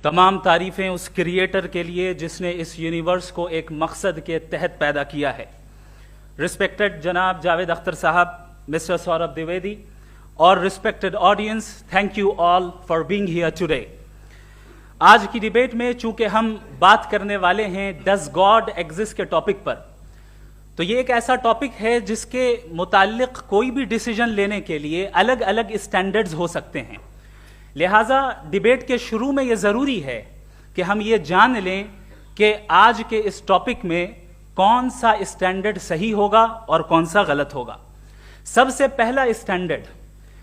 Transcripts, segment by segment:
تمام تعریفیں اس کریٹر کے لیے جس نے اس یونیورس کو ایک مقصد کے تحت پیدا کیا ہے. رسپیکٹڈ جناب جاوید اختر صاحب, مسٹر سوربھ دیویدی اور respected audience, thank you all for being here today. آج کی ڈیبیٹ میں چونکہ ہم بات کرنے والے ہیں ڈز گاڈ ایگزسٹ کے ٹاپک پر, تو یہ ایک ایسا ٹاپک ہے جس کے متعلق کوئی بھی ڈیسیجن لینے کے لیے الگ الگ اسٹینڈرڈز ہو سکتے ہیں. لہٰذا ڈیبیٹ کے شروع میں یہ ضروری ہے کہ ہم یہ جان لیں کہ آج کے اس ٹاپک میں کون سا اسٹینڈرڈ صحیح ہوگا اور کون سا غلط ہوگا. سب سے پہلا اسٹینڈرڈ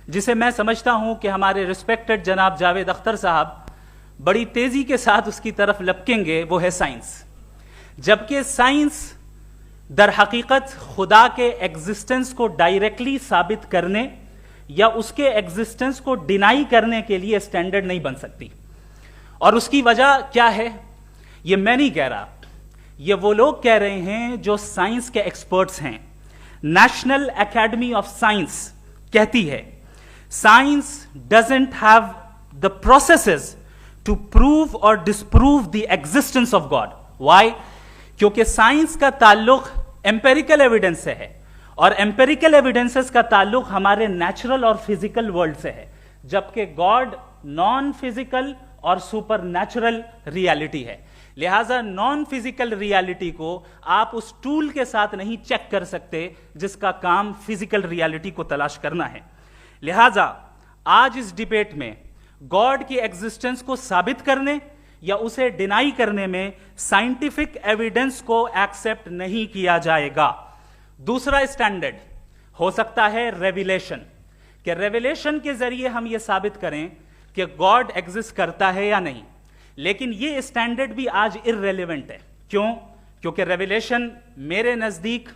جسے میں سمجھتا ہوں کہ ہمارے رسپیکٹڈ جناب جاوید اختر صاحب بڑی تیزی کے ساتھ اس کی طرف لپکیں گے, وہ ہے سائنس. جبکہ سائنس در حقیقت خدا کے ایگزسٹنس کو ڈائریکٹلی ثابت کرنے یا اس کے ایگزسٹنس کو ڈینائی کرنے کے لیے اسٹینڈرڈ نہیں بن سکتی. اور اس کی وجہ کیا ہے یہ میں نہیں کہہ رہا, یہ وہ لوگ کہہ رہے ہیں جو سائنس کے ایکسپرٹس ہیں. نیشنل اکیڈمی آف سائنس کہتی ہے science doesn't have the processes to prove اور disprove the existence of God. Why? کیونکہ سائنس کا تعلق ایمپیریکل ایویڈنس سے ہے, اور ایمپیریکل ایویڈنسز کا تعلق ہمارے نیچرل اور فزیکل ورلڈ سے ہے, جبکہ گاڈ نان فزیکل اور سپر نیچرل ریالٹی ہے. لہٰذا نان فزیکل ریالٹی کو آپ اس ٹول کے ساتھ نہیں چیک کر سکتے جس کا کام فزیکل ریالٹی کو تلاش کرنا ہے. لہٰذا آج اس ڈیبیٹ میں گاڈ کی ایگزسٹنس کو ثابت کرنے یا اسے ڈینائی کرنے میں سائنٹیفک ایویڈنس کو ایکسپٹ نہیں کیا جائے گا. دوسرا اسٹینڈرڈ ہو سکتا ہے ریویلیشن, کہ ریویلیشن کے ذریعے ہم یہ ثابت کریں کہ گاڈ ایگزسٹ کرتا ہے یا نہیں. لیکن یہ اسٹینڈرڈ بھی آج ارریلیونٹ ہے. کیوں؟ کیونکہ ریویلیشن میرے نزدیک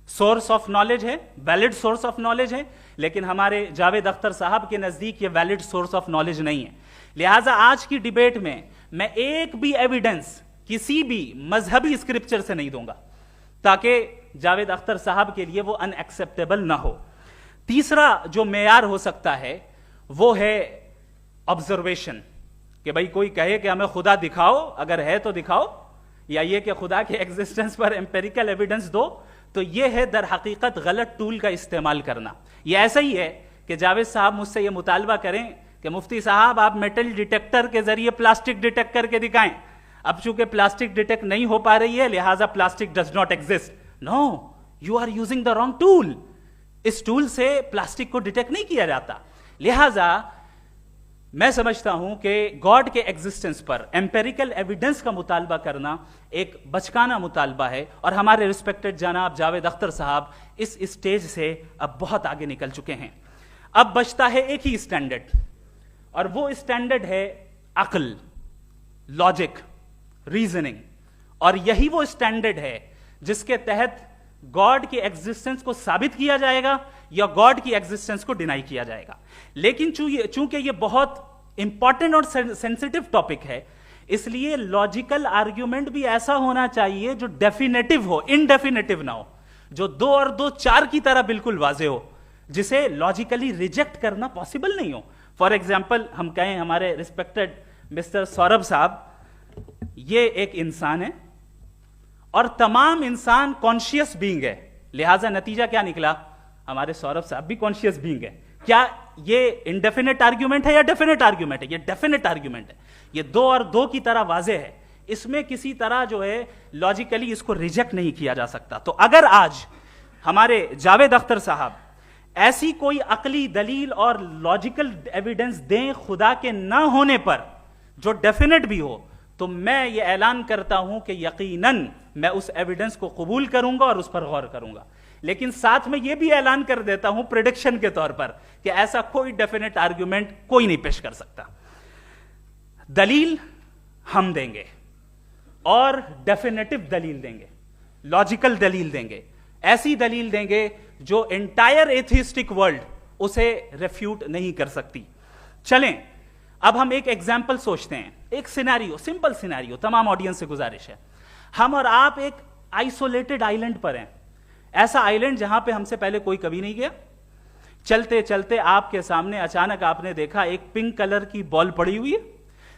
سورس آف نالج ہے, ویلڈ سورس آف نالج ہے, لیکن ہمارے جاوید اختر صاحب کے نزدیک یہ ویلڈ سورس آف نالج نہیں ہے. لہٰذا آج کی ڈیبیٹ میں ایک بھی ایویڈنس کسی بھی مذہبی اسکرپچر سے نہیں دوں گا تاکہ جاوید اختر صاحب کے لیے وہ ان ایکسیپٹیبل نہ ہو. تیسرا جو معیار ہو سکتا ہے وہ ہے آبزرویشن, کہ بھائی کوئی کہے کہ ہمیں خدا دکھاؤ, اگر ہے تو دکھاؤ, یا یہ کہ خدا کے ایگزسٹنس پر ایمپیریکل ایویڈنس دو, تو یہ ہے در حقیقت غلط ٹول کا استعمال کرنا. یہ ایسا ہی ہے کہ جاوید صاحب مجھ سے یہ مطالبہ کریں کہ مفتی صاحب آپ میٹل ڈیٹیکٹر کے ذریعے پلاسٹک ڈیٹیکٹ کر کے دکھائیں. اب چونکہ پلاسٹک ڈیٹیکٹ نہیں ہو پا رہی ہے لہٰذا plastic does not exist. No, you are using the wrong tool. اس ٹول سے پلاسٹک کو ڈیٹیکٹ نہیں کیا جاتا. لہٰذا میں سمجھتا ہوں کہ گاڈ کے ایگزسٹنس پر ایمپیریکل ایویڈنس کا مطالبہ کرنا ایک بچکانہ مطالبہ ہے, اور ہمارے رسپیکٹڈ جناب جاوید اختر صاحب اس اسٹیج سے اب بہت آگے نکل چکے ہیں. اب بچتا ہے ایک ہی اسٹینڈرڈ, اور وہ اسٹینڈرڈ ہے عقل, لاجک, ریزننگ. اور یہی وہ اسٹینڈرڈ ہے جس کے تحت گاڈ کی ایگزسٹنس کو ثابت کیا جائے گا یا گاڈ کی ایگزسٹنس کو ڈینائی کیا جائے گا. لیکن چونکہ یہ بہت امپورٹنٹ اور سینسٹیو ٹاپک ہے, اس لیے لاجیکل آرگیومنٹ بھی ایسا ہونا چاہیے جو ڈیفینیٹو ہو, انڈیفینیٹو نہ ہو, جو 2 اور 2 4 کی طرح بالکل واضح ہو, جسے لاجیکلی ریجیکٹ کرنا پاسبل نہیں ہو. فار ایگزامپل ہم کہیں ہمارے رسپیکٹڈ مسٹر سوربھ صاحب یہ ایک انسان ہے اور تمام انسان کانشیس بینگ ہے, لہٰذا نتیجہ کیا نکلا, ہمارے سوربھ صاحب بھی کانشیس بینگ ہے. کیا یہ انڈیفینٹ آرگیومنٹ ہے یا ڈیفینٹ آرگیومنٹ ہے؟ یہ ڈیفینٹ آرگیومنٹ ہے. یہ 2 اور 2 کی طرح واضح ہے, اس میں کسی طرح جو ہے لاجیکلی اس کو ریجیکٹ نہیں کیا جا سکتا. تو اگر آج ہمارے جاوید اختر صاحب ایسی کوئی عقلی دلیل اور لاجیکل ایویڈنس دیں خدا کے نہ ہونے پر جو ڈیفینٹ بھی ہو, تو میں یہ اعلان کرتا ہوں کہ یقیناً میں اس ایویڈنس کو قبول کروں گا اور اس پر غور کروں گا. لیکن ساتھ میں یہ بھی اعلان کر دیتا ہوں پریڈکشن کے طور پر کہ ایسا کوئی ڈیفینٹ آرگیومنٹ کوئی نہیں پیش کر سکتا. دلیل ہم دیں گے اور ڈیفینیٹو دلیل دیں گے, لاجیکل دلیل دیں گے, ایسی دلیل دیں گے جو انٹائر ایتھیسٹک ورلڈ اسے ریفیوٹ نہیں کر سکتی. چلیں اب ہم ایک ایگزامپل سوچتے ہیں, ایک سینیریو, سمپل سینیریو. تمام آڈینس سے گزارش ہے, ہم اور آپ ایک آئسولیٹڈ آئیلینڈ پر ہیں, ایسا آئیلینڈ جہاں پہ ہم سے پہلے کوئی کبھی نہیں گیا. چلتے چلتے آپ کے سامنے اچانک آپ نے دیکھا ایک پنک کلر کی بال پڑی ہوئی ہے,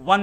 1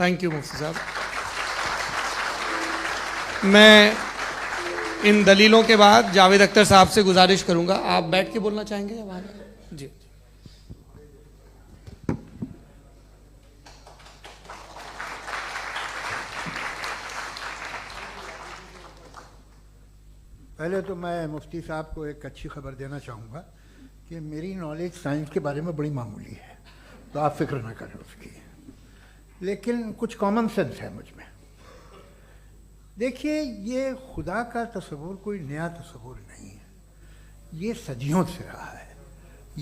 تھینک یو مفتی صاحب. میں ان دلیلوں کے بعد جاوید اختر صاحب سے گزارش کروں گا, آپ بیٹھ کے بولنا چاہیں گے یا باہر؟ جی. پہلے تو میں مفتی صاحب کو ایک اچھی خبر دینا چاہوں گا کہ میری نالج سائنس کے بارے میں بڑی معمولی ہے, تو آپ فکر نہ کریں اس کی, لیکن کچھ کامن سینس ہے مجھ میں. دیکھیے, یہ خدا کا تصور کوئی نیا تصور نہیں ہے, یہ صدیوں سے رہا ہے.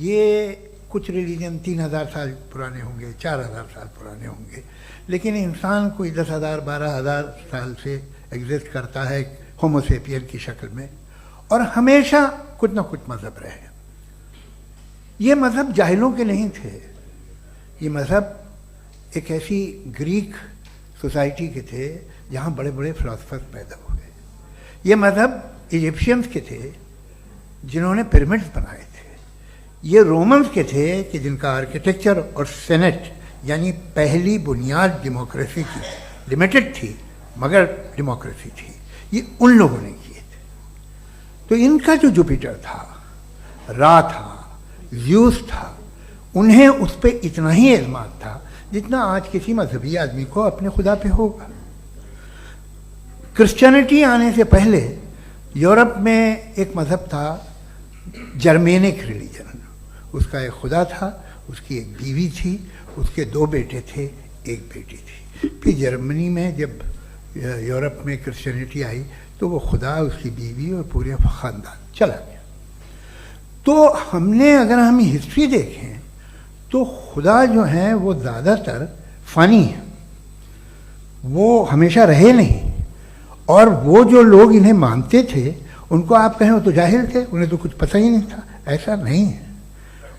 یہ کچھ ریلیجن 3000 سال پرانے ہوں گے, 4000 سال پرانے ہوں گے, لیکن انسان کوئی 10,000 12,000 سال سے ایگزسٹ کرتا ہے ہومو سیپین کی شکل میں, اور ہمیشہ کچھ نہ کچھ مذہب رہے. یہ مذہب جاہلوں کے نہیں تھے, یہ مذہب ایک ایسی گریک سوسائٹی کے تھے جہاں بڑے بڑے فلاسفرز پیدا ہوئے. یہ مذہب ایجپشینز کے تھے جنہوں نے پیرامڈز بنائے تھے. یہ رومنز کے تھے کہ جن کا آرکیٹیکچر اور سینٹ یعنی پہلی بنیاد ڈیموکریسی کی لمیٹڈ تھی مگر ڈیموکریسی تھی, یہ ان لوگوں نے کیے تھے. تو ان کا جو جوپیٹر تھا, را تھا, زیوس تھا, انہیں اس پہ اتنا ہی اعتماد تھا جتنا آج کسی مذہبی آدمی کو اپنے خدا پہ ہوگا. کرسچینٹی آنے سے پہلے یورپ میں ایک مذہب تھا جرمینک ریلیجن. اس کا ایک خدا تھا, اس کی ایک بیوی تھی, اس کے 2 بیٹے تھے, ایک بیٹی تھی. پھر جرمنی میں جب یورپ میں کرسچینٹی آئی تو وہ خدا, اس کی بیوی اور پورے خاندان چلا گیا. تو اگر ہم ہسٹری دیکھیں تو خدا جو ہیں وہ زیادہ تر فانی ہیں, وہ ہمیشہ رہے نہیں. اور وہ جو لوگ انہیں مانتے تھے ان کو آپ کہیں وہ تو جاہل تھے, انہیں تو کچھ پتہ ہی نہیں تھا. ایسا نہیں ہے,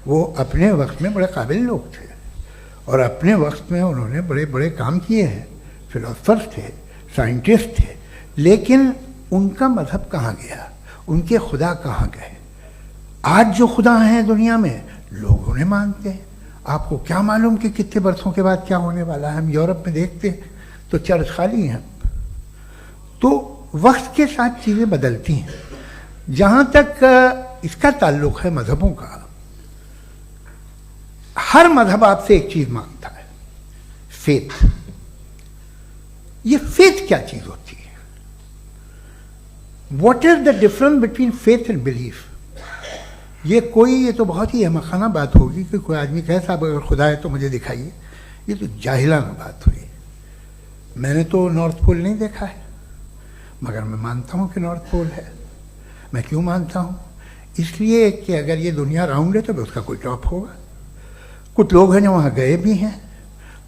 وہ اپنے وقت میں بڑے قابل لوگ تھے اور اپنے وقت میں انہوں نے بڑے بڑے کام کیے ہیں. فلاسفرز تھے, سائنٹسٹ تھے, لیکن ان کا مذہب کہاں گیا, ان کے خدا کہاں گئے؟ آج جو خدا ہیں دنیا میں لوگ انہیں مانتے ہیں. آپ کو کیا معلوم کہ کتنے برسوں کے بعد کیا ہونے والا ہے؟ ہم یورپ میں دیکھتے ہیں تو چرچ خالی ہیں. تو وقت کے ساتھ چیزیں بدلتی ہیں. جہاں تک اس کا تعلق ہے مذہبوں کا, ہر مذہب آپ سے ایک چیز مانگتا ہے, فیتھ. یہ فیتھ کیا چیز ہوتی ہے؟ What is the difference between faith and belief? یہ تو بہت ہی احمقانہ بات ہوگی کہ کوئی آدمی کہے صاحب اگر خدا ہے تو مجھے دکھائیے. یہ تو جاہلانہ بات ہوئی. میں نے تو نارتھ پول نہیں دیکھا ہے, مگر میں مانتا ہوں کہ نارتھ پول ہے. میں کیوں مانتا ہوں؟ اس لیے کہ اگر یہ دنیا راؤنڈ ہے تو اس کا کوئی ٹاپ ہوگا. کچھ لوگ ہیں جو وہاں گئے بھی ہیں,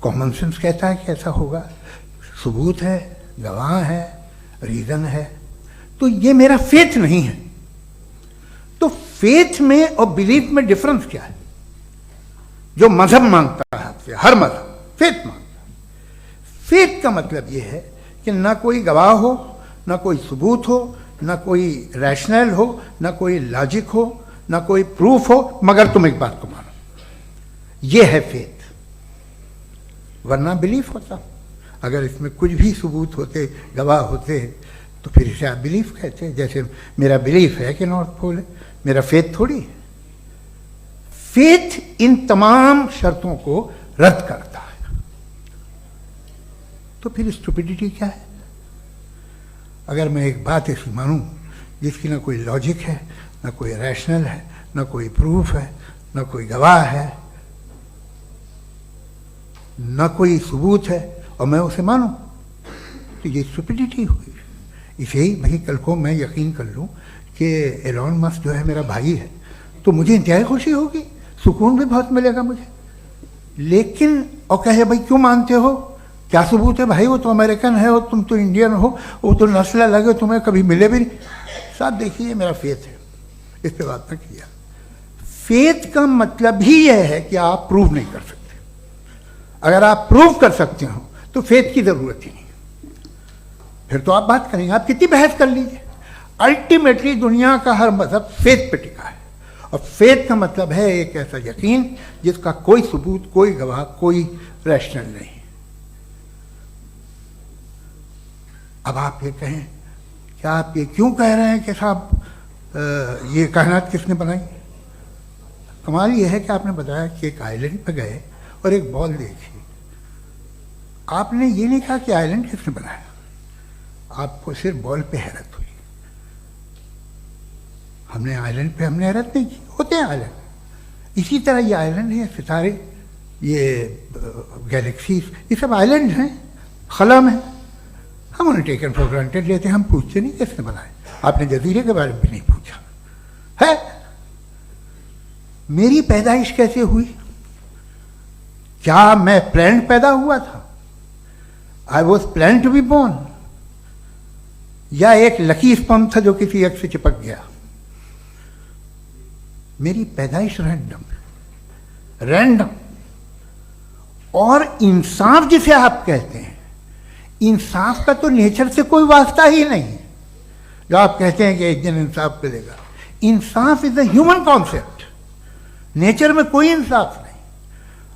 کامن سینس کہتا ہے کہ ایسا ہوگا, ثبوت ہے, گواہ ہے, ریزن ہے. تو یہ میرا فیتھ نہیں ہے. تو فیتھ میں اور بلیف میں ڈفرنس کیا ہے؟ جو مذہب مانگتا ہے آپ سے, ہر مذہب فیتھ مانگتا ہے. فیتھ کا مطلب یہ ہے کہ نہ کوئی گواہ ہو, نہ کوئی ثبوت ہو, نہ کوئی ریشنل ہو, نہ کوئی لاجک ہو, نہ کوئی پروف ہو, مگر تم ایک بات کو مانو. یہ ہے فیتھ. ورنہ بلیف ہوتا. اگر اس میں کچھ بھی ثبوت ہوتے, گواہ ہوتے, تو پھر اسے آپ بلیف کہتے. جیسے میرا بلیف ہے کہ نارتھ پول ہے, میرا فیتھ تھوڑی ہے. فیتھ ان تمام شرطوں کو رد کرتا ہے. تو پھر اسٹوپیڈیٹی کیا ہے؟ اگر میں ایک بات ایسی مانوں جس کی نہ کوئی لاجک ہے, نہ کوئی ریشنل ہے, نہ کوئی پروف ہے, نہ کوئی گواہ ہے, نہ کوئی ثبوت ہے, اور میں اسے مانوں, تو یہ اسٹوپیڈیٹی ہوئی. اسے ہی بھائی کل کو میں یقین کر لوں کہ ایلون مسک جو ہے میرا بھائی ہے تو مجھے انتہائی خوشی ہوگی, سکون بھی بہت ملے گا مجھے. لیکن اور کہے بھائی کیوں مانتے ہو, کیا ثبوت ہے؟ بھائی وہ تو امریکن ہے اور تم تو انڈین ہو, وہ تو نسل الگ ہے, تمہیں کبھی ملے بھی نہیں. صاحب دیکھیے یہ میرا فیتھ ہے, اس پہ بات نہ کیا. فیتھ کا مطلب ہی یہ ہے کہ آپ پروو نہیں کر سکتے. اگر آپ پروو کر سکتے ہو تو فیتھ کی ضرورت ہی نہیں, پھر تو آپ بات کریں گے, آپ کتنی بحث کر لیجیے. الٹیمیٹلی دنیا کا ہر مذہب فیتھ پہ ٹکا ہے, اور فیتھ کا مطلب ہے ایک ایسا یقین جس کا کوئی ثبوت, کوئی گواہ, کوئی ریشنل نہیں. اب آپ یہ کہیں، کیا آپ یہ کیوں کہہ رہے ہیں کہ صاحب یہ کائنات کس نے بنائی؟ کمال یہ ہے کہ آپ نے بتایا کہ ایک آئلینڈ پہ گئے اور ایک بال دیکھی. آپ نے یہ نہیں کہا کہ آئلینڈ کس نے بنایا، آپ کو صرف بال پہ حیرت ہوئی. ہم نے آئلینڈ پہ ہم نے حیرت نہیں کی، ہوتے ہیں آئلینڈ. اسی طرح یہ آئلینڈ ہے، ستارے، یہ گیلیکسیز، یہ سب آئلینڈ ہیں، خلا میں. ہم انہیں ٹیکن فار گرانٹیڈ لیتے ہیں، ہم پوچھتے نہیں کس نے بنائے. آپ نے جزیرے کے بارے میں بھی نہیں پوچھا ہے. میری پیدائش کیسے ہوئی؟ کیا میں پلانٹ پیدا ہوا تھا؟ I was plant to be born, یا ایک لکی اسپم تھا جو کسی ایک سے چپک گیا؟ میری پیدائش رینڈم. اور انصاف جسے آپ کہتے ہیں، انصاف کا تو نیچر سے کوئی واسطہ ہی نہیں. جو آپ کہتے ہیں کہ ایک دن انصاف ملے گا، انصاف از اے ہیومن کانسیپٹ. نیچر میں کوئی انصاف نہیں.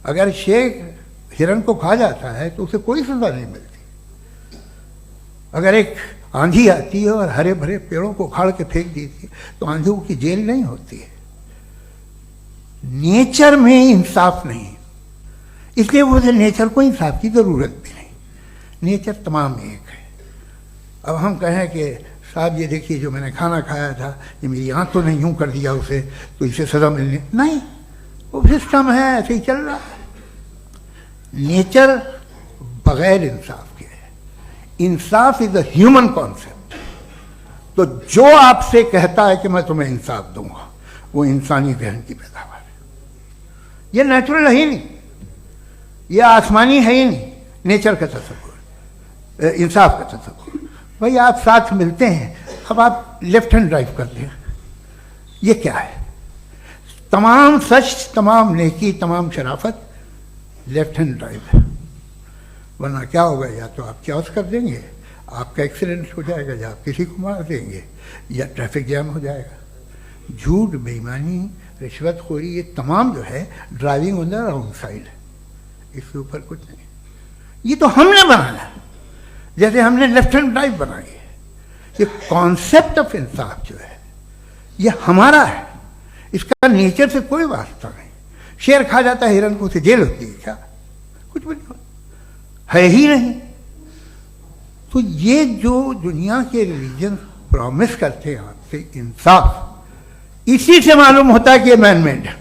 اگر شیر ہرن کو کھا جاتا ہے تو اسے کوئی سزا نہیں ملتی. اگر ایک آندھی آتی ہے اور ہرے بھرے پیڑوں کو اکھاڑ کے پھینک دیتی ہے تو آندھیوں کی جیل نہیں ہوتی ہے. نیچر میں انصاف نہیں، اس لیے وہ نیچر کو انصاف کی ضرورت بھی نہیں. نیچر تمام ایک ہے. اب ہم کہیں کہ صاحب یہ دیکھیے جو میں نے کھانا کھایا تھا یہ میری آنکھ تو نہیں یوں کر دیا اسے تو اسے سزا ملنی نہیں. وہ سسٹم ہے، ایسے ہی چل رہا ہے. نیچر بغیر انصاف کے ہے. انصاف از اے ہیومن کانسیپٹ. تو جو آپ سے کہتا ہے کہ میں تمہیں انصاف دوں گا وہ انسانی ذہن کی پیداوار ہے. یہ نیچرل ہے ہی نہیں، یہ آسمانی ہے ہی نہیں. نیچر کا تصور، انصاف کا تصور. بھائی آپ ساتھ ملتے ہیں، اب آپ لیفٹ ہینڈ ڈرائیو کرتے ہیں، یہ کیا ہے؟ تمام سچ، تمام نیکی، تمام شرافت لیفٹ ہینڈ ڈرائیو ہے. ورنہ کیا ہوگا؟ یا تو آپ کیوس کر دیں گے، آپ کا ایکسیڈنٹ ہو جائے گا، یا آپ کسی کو مار دیں گے، یا ٹریفک جام ہو جائے گا. جھوٹ، بے ایمانی، رشوت خوری، یہ تمام جو ہے driving on the wrong side. اس کے اوپر کچھ نہیں. یہ تو ہم نے بنایا ہے، جیسے ہم نے لیفٹ ہینڈ ڈرائیو بنائی ہے. یہ کانسیپٹ آف انصاف جو ہے یہ ہمارا ہے، اس کا نیچر سے کوئی واسطہ نہیں. شیر کھا جاتا ہے ہرن کو، اسے جیل ہوتی ہے کیا؟ کچھ بھی نہیں ہے ہی نہیں. تو یہ جو دنیا کے ریلیجن پرومس کرتے ہیں آپ سے انصاف، اسی سے معلوم ہوتا ہے کہ یہ مین میڈ ہے.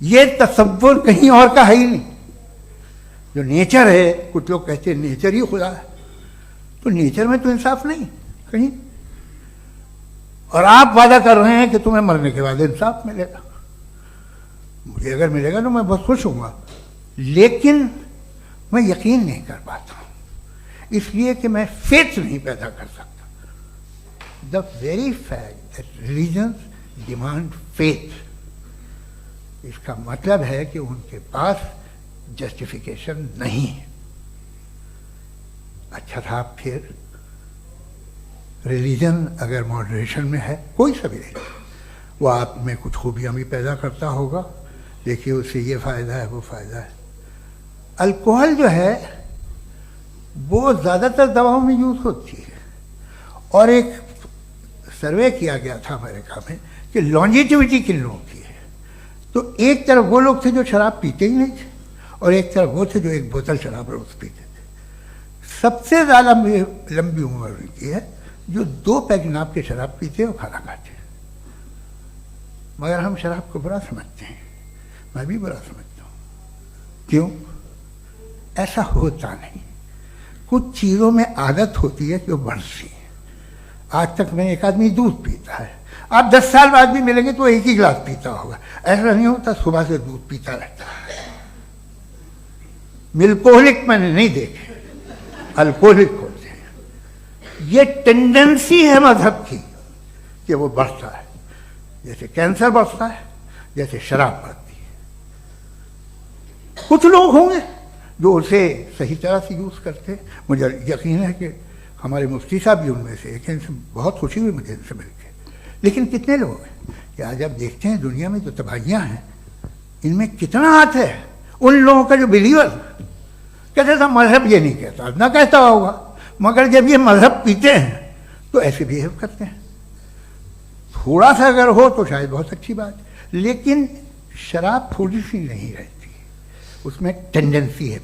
یہ تصور کہیں اور کا ہے ہی نہیں. جو نیچر ہے، کچھ لوگ کہتے ہیں نیچر ہی خدا ہے، تو نیچر میں تو انصاف نہیں کہیں. اور آپ وعدہ کر رہے ہیں کہ تمہیں مرنے کے بعد انصاف ملے گا. مجھے اگر ملے گا تو میں بہت خوش ہوں گا، لیکن میں یقین نہیں کر پاتا ہوں، اس لیے کہ میں فیتھ نہیں پیدا کر سکتا. The very fact that religions demand faith, اس کا مطلب ہے کہ ان کے پاس جسٹیفیکیشن نہیں ہے. اچھا تھا پھر ریلیجن اگر ماڈریشن میں ہے، کوئی سا بھی نہیں، وہ آپ میں کچھ خوبیاں بھی پیدا کرتا ہوگا. دیکھیے اس سے یہ فائدہ ہے، وہ فائدہ ہے. الکوہل جو ہے وہ زیادہ تر دواؤں میں یوز ہوتی ہے. اور ایک سروے کیا گیا تھا امریکہ میں کہ لانجیٹیوٹی کن لوگوں کی ہے. تو ایک طرف وہ لوگ تھے جو شراب پیتے ہی نہیں تھے، اور ایک طرف وہ تھے جو ایک بوتل شراب روز پیتے تھے. سب سے زیادہ لمبی عمر ان کی ہے جو 2 پیگ ناپ کے شراب پیتے اور کھانا کھاتے ہیں. مگر ہم شراب کو برا سمجھتے ہیں، میں بھی برا سمجھتا ہوں. کیوں؟ ایسا ہوتا نہیں. کچھ چیزوں میں عادت ہوتی ہے کہ وہ بڑھتی ہے. آج تک میں ایک آدمی دودھ پیتا ہے، آپ 10 سال بعد بھی ملیں گے تو ایک ہی گلاس پیتا ہوگا. ایسا نہیں ہوتا، صبح سے دودھ پیتا رہتا ہے. ملکوہلک میں نے نہیں دیکھے، الکوہلک ہوتے ہیں. یہ ٹینڈنسی ہے مذہب کی کہ وہ بڑھتا ہے، جیسے کینسر بڑھتا ہے، جیسے شراب بڑھتی ہے. کچھ لوگ ہوں گے جو اسے صحیح طرح سے یوز کرتے. مجھے یقین ہے کہ ہمارے مفتی صاحب بھی ان میں سے ایک ہیں. بہت خوشی ہوئی مجھے ان سے مل کے. لیکن کتنے لوگ ہیں کہ آج آپ دیکھتے ہیں دنیا میں جو تباہیاں ہیں ان میں کتنا ہاتھ ہے ان لوگوں کا جو بلیور. کہتے تھا مذہب یہ نہیں کہتا، نہ کہتا ہوگا، مگر جب یہ مذہب پیتے ہیں تو ایسے بہیو کرتے ہیں. تھوڑا سا اگر ہو تو شاید بہت اچھی بات، لیکن شراب تھوڑی سی نہیں رہتی، اس میں ٹینڈنسی ہے.